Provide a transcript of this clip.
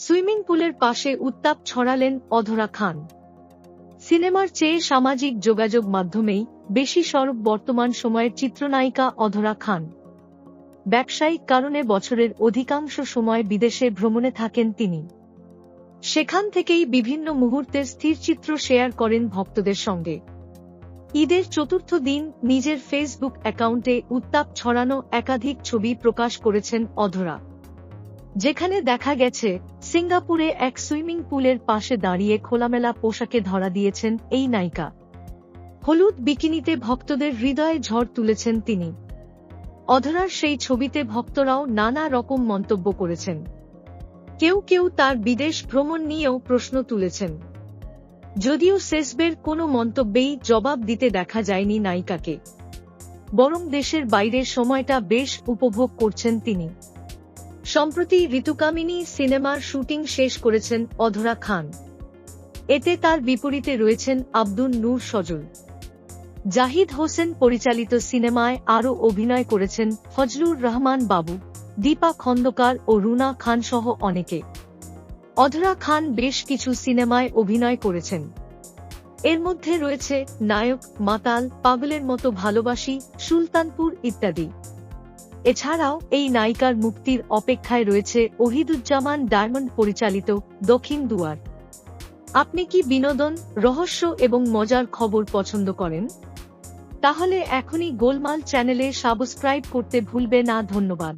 Swimming পুলের পাশে উত্তাপ ছড়ালেন অধরা খান। সিনেমার চেয়ে সামাজিক যোগাযোগ মাধ্যমেই বেশি সরব বর্তমান সময়ের চিত্রনায়িকা অধরা খান। ব্যবসায়িক কারণে বছরের অধিকাংশ সময় বিদেশে ভ্রমণে থাকেন তিনি। সেখান থেকেই বিভিন্ন মুহূর্তের স্থিরচিত্র শেয়ার করেন ভক্তদের সঙ্গে। ঈদের চতুর্থ দিন নিজের ফেসবুক অ্যাকাউন্টে উত্তাপ ছড়ানো একাধিক ছবি প্রকাশ করেছেন অধরা, যেখানে দেখা গেছে সিঙ্গাপুরে এক সুইমিং পুলের পাশে দাঁড়িয়ে খোলামেলা পোশাকে ধরা দিয়েছেন এই নায়িকা। হলুদ বিকিনিতে ভক্তদের হৃদয়ে ঝড় তুলেছেন তিনি। অধরার সেই ছবিতে ভক্তরাও নানা রকম মন্তব্য করেছেন। কেউ কেউ তার বিদেশ ভ্রমণ নিয়েও প্রশ্ন তুলেছেন। যদিও শেষবের কোনো মন্তব্যেই জবাব দিতে দেখা যায়নি নায়িকাকে, বরং দেশের বাইরে সময়টা বেশ উপভোগ করছেন তিনি। সম্প্রতি ঋতুকামিনী সিনেমার শুটিং শেষ করেছেন অধরা খান। এতে তার বিপরীতে রয়েছেন আব্দুন নূর সজল। জাহিদ হোসেন পরিচালিত সিনেমায় আরও অভিনয় করেছেন ফজলুর রহমান বাবু, দীপা খন্দকার ও রুনা খান সহ অনেকে। অধরা খান বেশ কিছু সিনেমায় অভিনয় করেছেন। এর মধ্যে রয়েছে নায়ক, মাতাল, পাগলের মতো ভালোবাসি, সুলতানপুর ইত্যাদি। এছাড়াও এই নায়িকার মুক্তির অপেক্ষায় রয়েছে ওহিদুজ্জামান ডায়মন্ড পরিচালিত দক্ষিণ দুয়ার। আপনি কি বিনোদন, রহস্য এবং মজার খবর পছন্দ করেন? তাহলে এখনই গোলমাল চ্যানেলে সাবস্ক্রাইব করতে ভুলবেন না। ধন্যবাদ।